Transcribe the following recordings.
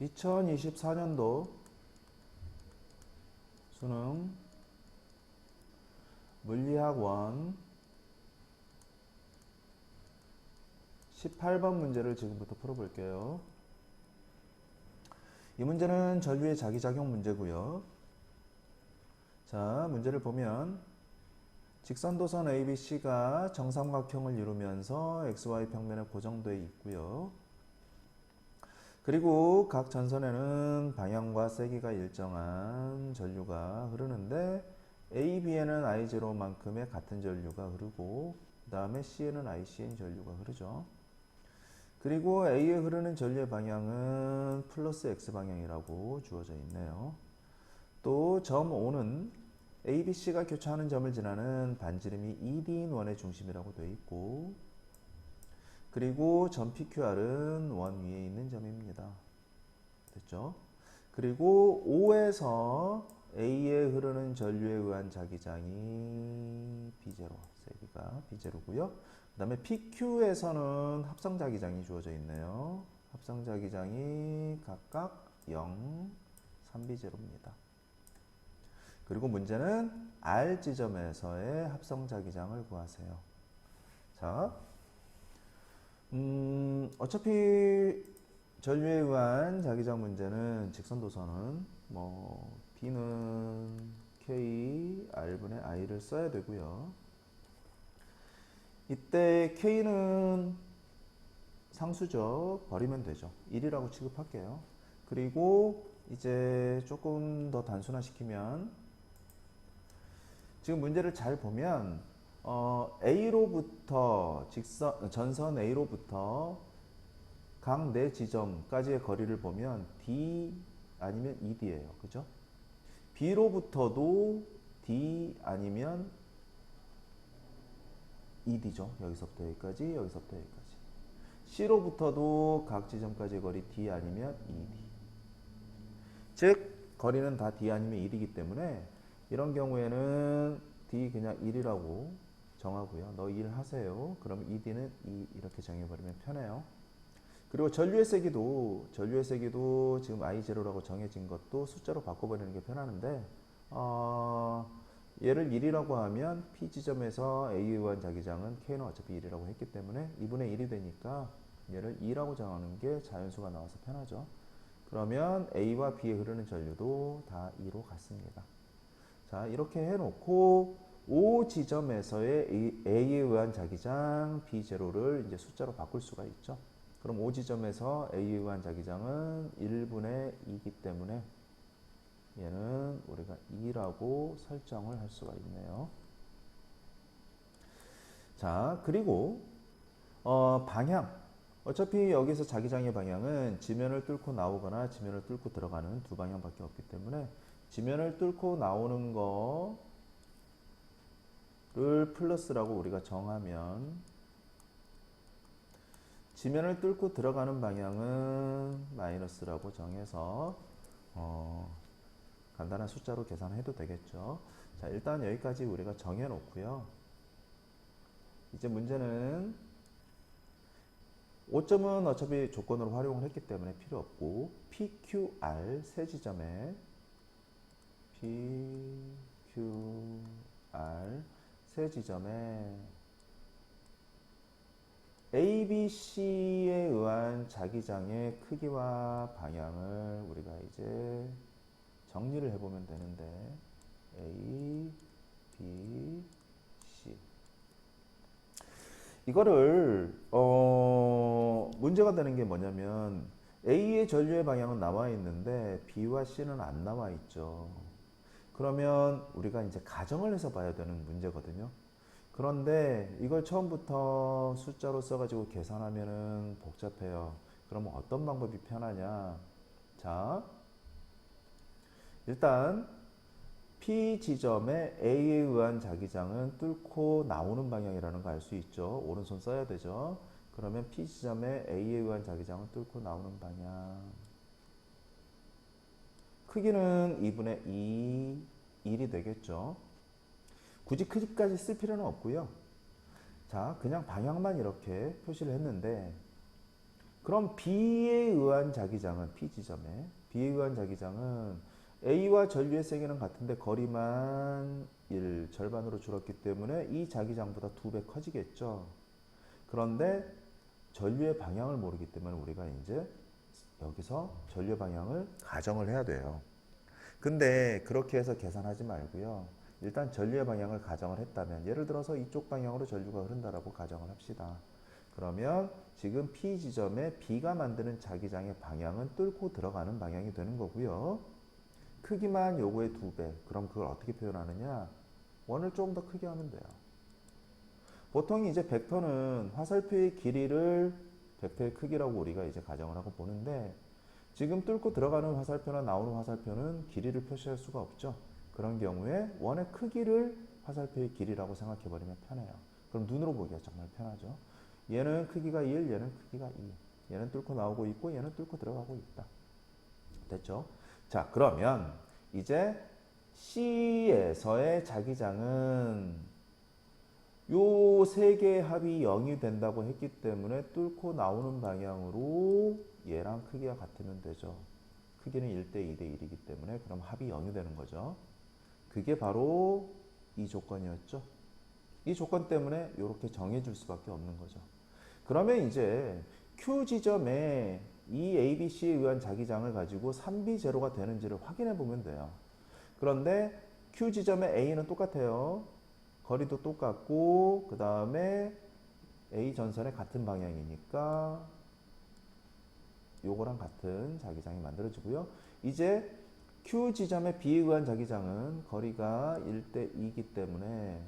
2024년도 수능 물리학원 18번 문제를 지금부터 풀어볼게요. 이 문제는 전류의 자기작용 문제고요. 자, 문제를 보면 직선도선 ABC가 정삼각형을 이루면서 XY 평면에 고정되어 있고요. 그리고 각 전선에는 방향과 세기가 일정한 전류가 흐르는데 AB에는 I0만큼의 같은 전류가 흐르고 그 다음에 C에는 ICN 전류가 흐르죠. 그리고 A에 흐르는 전류의 방향은 플러스 X방향이라고 주어져 있네요. 또 점 O는 ABC가 교차하는 점을 지나는 반지름이 ED인 원의 중심이라고 되어 있고, 그리고 점 PQR은 원 위에 있는 점입니다. 됐죠? 그리고 O에서 A에 흐르는 전류에 의한 자기장이 B0, 세기가 B0고요. 그 다음에 PQ에서는 합성자기장이 주어져 있네요. 합성자기장이 각각 0, 3B0입니다. 그리고 문제는 R 지점에서의 합성자기장을 구하세요. 자, 어차피 전류에 의한 자기장 문제는 직선도선은 B는 K, R분의 I를 써야 되고요. 이때 K는 상수죠. 버리면 되죠. 1이라고 취급할게요. 그리고 이제 조금 더 단순화시키면 지금 문제를 잘 보면 A로부터 전선 A로부터 각 네 지점까지의 거리를 보면 D 아니면 ED예요. 그죠? B로부터도 D 아니면 ED죠. 여기서부터 여기까지, 여기서부터 여기까지. C로부터도 각 지점까지의 거리 D 아니면 ED. 즉 거리는 다 D 아니면 ED이기 때문에 이런 경우에는 D 그냥 1이라고 정하고요. 너 1 하세요. 그럼 ED는 2 이렇게 정해버리면 편해요. 그리고 전류의 세기도 지금 I0라고 정해진 것도 숫자로 바꿔버리는 게 편하는데 얘를 1이라고 하면 P 지점에서 A에 의한 자기장은 K는 어차피 1이라고 했기 때문에 2분의 1이 되니까 얘를 2라고 정하는 게 자연수가 나와서 편하죠. 그러면 A와 B에 흐르는 전류도 다 2로 같습니다. 자, 이렇게 해놓고 O 지점에서의 A에 의한 자기장 B0를 이제 숫자로 바꿀 수가 있죠. 그럼 O 지점에서 A에 의한 자기장은 1분의 2이기 때문에 얘는 우리가 2라고 설정을 할 수가 있네요. 자, 그리고 방향. 어차피 여기서 자기장의 방향은 지면을 뚫고 나오거나 지면을 뚫고 들어가는 두 방향밖에 없기 때문에 지면을 뚫고 나오는 거를 플러스라고 우리가 정하면 지면을 뚫고 들어가는 방향은 마이너스라고 정해서 간단한 숫자로 계산해도 되겠죠. 자, 일단 여기까지 우리가 정해 놓고요. 이제 문제는 5점은 어차피 조건으로 활용을 했기 때문에 필요 없고 PQR 세 지점에 ABC에 의한 자기장의 크기와 방향을 우리가 이제 정리를 해보면 되는데 A, B, C 이거를 문제가 되는 게 뭐냐면 A의 전류의 방향은 나와 있는데 B와 C는 안 나와 있죠. 그러면 우리가 이제 가정을 해서 봐야 되는 문제거든요. 그런데 이걸 처음부터 숫자로 써가지고 계산하면은 복잡해요. 그러면 어떤 방법이 편하냐? 자, 일단 P 지점에 A에 의한 자기장은 뚫고 나오는 방향이라는 거 알 수 있죠. 오른손 써야 되죠. 그러면 P 지점에 A에 의한 자기장은 뚫고 나오는 방향. 크기는 2분의 2, 1이 되겠죠. 굳이 크기까지 쓸 필요는 없고요. 자, 그냥 방향만 이렇게 표시를 했는데 그럼 B에 의한 자기장은 P 지점에 B에 의한 자기장은 A와 전류의 세기는 같은데 거리만 1 절반으로 줄었기 때문에 이 자기장보다 2배 커지겠죠. 그런데 전류의 방향을 모르기 때문에 우리가 이제 여기서 전류 방향을 가정을 해야 돼요. 근데 그렇게 해서 계산하지 말고요. 일단 전류의 방향을 가정을 했다면 예를 들어서 이쪽 방향으로 전류가 흐른다라고 가정을 합시다. 그러면 지금 P 지점에 B가 만드는 자기장의 방향은 뚫고 들어가는 방향이 되는 거고요. 크기만 요거의 2배. 그럼 그걸 어떻게 표현하느냐? 원을 조금 더 크게 하면 돼요. 보통 이제 벡터는 화살표의 길이를 벡터의 크기라고 우리가 이제 가정을 하고 보는데 지금 뚫고 들어가는 화살표나 나오는 화살표는 길이를 표시할 수가 없죠. 그런 경우에 원의 크기를 화살표의 길이라고 생각해 버리면 편해요. 그럼 눈으로 보기가 정말 편하죠. 얘는 크기가 1, 얘는 크기가 2. 얘는 뚫고 나오고 있고 얘는 뚫고 들어가고 있다. 됐죠? 자, 그러면 이제 C에서의 자기장은 요 세 개의 합이 0이 된다고 했기 때문에 뚫고 나오는 방향으로 얘랑 크기가 같으면 되죠. 크기는 1대 2대 1이기 때문에 그럼 합이 0이 되는 거죠. 그게 바로 이 조건이었죠. 이 조건 때문에 이렇게 정해줄 수밖에 없는 거죠. 그러면 이제 Q 지점에 이 ABC에 의한 자기장을 가지고 3B0가 되는지를 확인해 보면 돼요. 그런데 Q 지점에 A는 똑같아요. 거리도 똑같고 그 다음에 A 전선의 같은 방향이니까 요거랑 같은 자기장이 만들어지고요. 이제 Q 지점의 B에 의한 자기장은 거리가 1대 2이기 때문에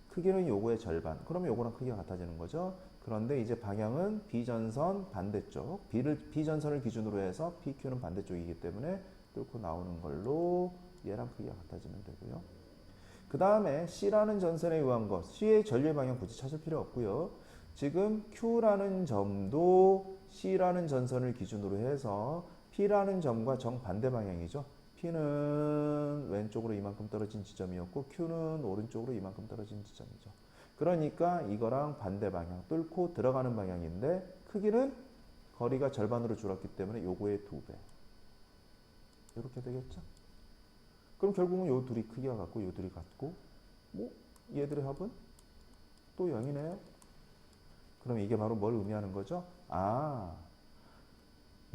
크기는 요거의 절반. 그러면 요거랑 크기가 같아지는 거죠. 그런데 이제 방향은 B전선 반대쪽. B전선을 기준으로 해서 PQ는 반대쪽이기 때문에 뚫고 나오는 걸로 얘랑 크기가 같아지면 되고요. 그 다음에 C라는 전선에 의한 것. C의 전류의 방향 굳이 찾을 필요 없고요. 지금 Q라는 점도 C라는 전선을 기준으로 해서 P라는 점과 정반대 방향이죠. P는 왼쪽으로 이만큼 떨어진 지점이었고 Q는 오른쪽으로 이만큼 떨어진 지점이죠. 그러니까 이거랑 반대 방향, 뚫고 들어가는 방향인데 크기는 거리가 절반으로 줄었기 때문에 요거의 2배. 이렇게 되겠죠. 그럼 결국은 요 둘이 크기가 같고 요 둘이 같고 뭐 얘들의 합은 또 0이네요. 그럼 이게 바로 뭘 의미하는 거죠? 아,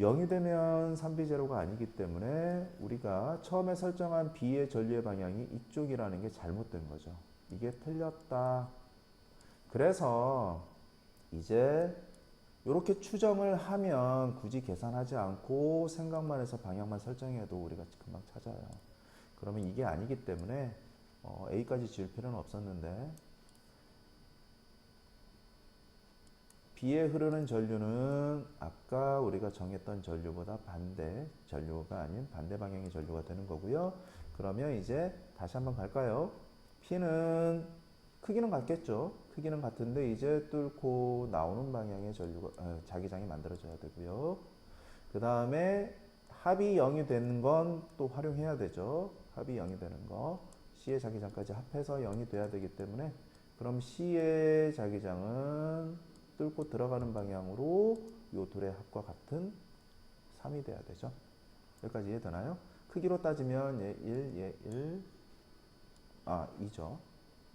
0이 되면 3B0가 아니기 때문에 우리가 처음에 설정한 B의 전류의 방향이 이쪽이라는 게 잘못된 거죠. 이게 틀렸다. 그래서 이제 이렇게 추정을 하면 굳이 계산하지 않고 생각만 해서 방향만 설정해도 우리가 금방 찾아요. 그러면 이게 아니기 때문에 A까지 지을 필요는 없었는데 B에 흐르는 전류는 아까 우리가 정했던 전류보다 반대 전류가 아닌 반대 방향의 전류가 되는 거고요. 그러면 이제 다시 한번 갈까요? P는 크기는 같겠죠. 크기는 같은데 이제 뚫고 나오는 방향의 자기장이 만들어져야 되고요. 그 다음에 합이 0이 되는 건 또 활용해야 되죠. 합이 0이 되는 거. C의 자기장까지 합해서 0이 돼야 되기 때문에 그럼 C의 자기장은 뚫고 들어가는 방향으로 요 둘의 합과 같은 3이 돼야 되죠. 여기까지 이해되나요? 크기로 따지면 얘 1, 얘 1, 2죠.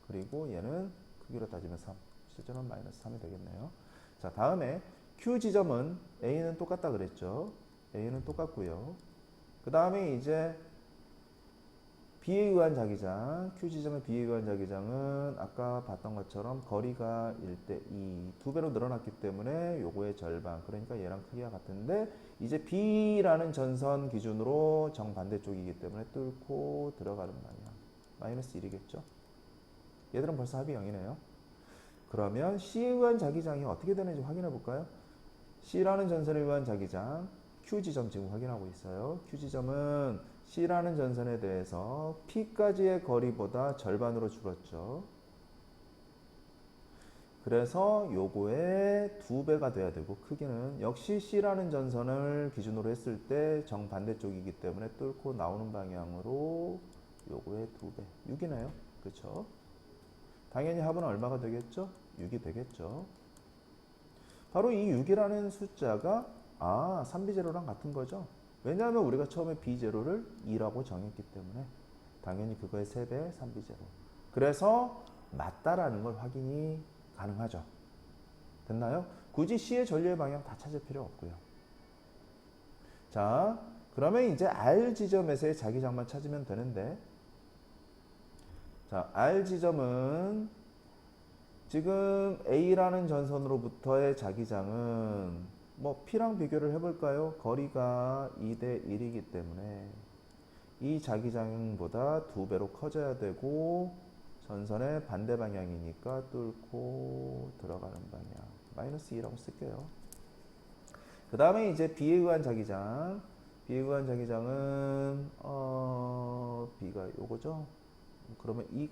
그리고 얘는 크기로 따지면 3. 실제로는 마이너스 3이 되겠네요. 자, 다음에 Q 지점은 A는 똑같다 그랬죠. A는 똑같고요. 그 다음에 이제 B에 의한 자기장, Q 지점의 B에 의한 자기장은 아까 봤던 것처럼 거리가 1대 2, 2배로 늘어났기 때문에 요거의 절반, 그러니까 얘랑 크기가 같은데 이제 B라는 전선 기준으로 정반대쪽이기 때문에 뚫고 들어가는 방향, 마이너스 1이겠죠. 얘들은 벌써 합이 0이네요. 그러면 C에 의한 자기장이 어떻게 되는지 확인해 볼까요? C라는 전선에 의한 자기장, Q 지점 지금 확인하고 있어요. Q 지점은 C라는 전선에 대해서 P까지의 거리보다 절반으로 줄었죠. 그래서 요거의 2배가 돼야 되고 크기는 역시 C라는 전선을 기준으로 했을 때 정반대쪽이기 때문에 뚫고 나오는 방향으로 요거의 2배, 6이네요. 그렇죠? 당연히 합은 얼마가 되겠죠? 6이 되겠죠. 바로 이 6이라는 숫자가 3b0랑 같은 거죠. 왜냐하면 우리가 처음에 b0를 2라고 정했기 때문에 당연히 그거의 3배 3b0. 그래서 맞다라는 걸 확인이 가능하죠. 됐나요? 굳이 C의 전류의 방향 다 찾을 필요 없고요. 자, 그러면 이제 R 지점에서의 자기장만 찾으면 되는데, 자, R 지점은 지금 A라는 전선으로부터의 자기장은 뭐 P랑 비교를 해볼까요? 거리가 2대 1이기 때문에 이 자기장보다 2배로 커져야 되고 전선의 반대 방향이니까 뚫고 들어가는 방향 마이너스 2라고 쓸게요. 그 다음에 이제 B에 의한 자기장, B에 의한 자기장은 B가 요거죠. 그러면 이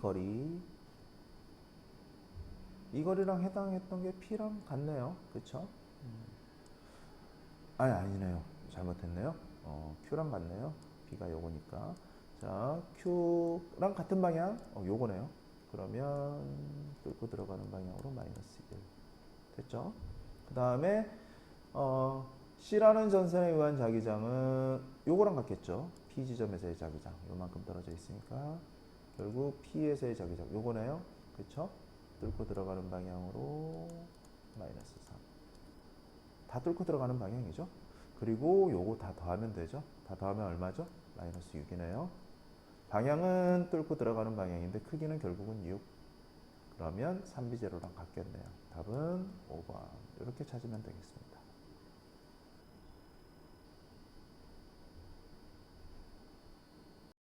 거리랑 해당했던 게 P랑 같네요. 그쵸? 아니네요. 잘못했네요. Q랑 같네요. B가 요거니까. 자, Q랑 같은 방향, 요거네요. 그러면 뚫고 들어가는 방향으로 마이너스 1. 됐죠? 그 다음에 C라는 전선에 의한 자기장은 요거랑 같겠죠. P 지점에서의 자기장. 요만큼 떨어져 있으니까 결국 P에서의 자기장 요거네요. 그쵸? 뚫고 들어가는 방향으로 마이너스 3. 다 뚫고 들어가는 방향이죠. 그리고 요거 다 더하면 되죠. 다 더하면 얼마죠? 마이너스 6이네요. 방향은 뚫고 들어가는 방향인데 크기는 결국은 6. 그러면 3b0랑 같겠네요. 답은 5번. 이렇게 찾으면 되겠습니다.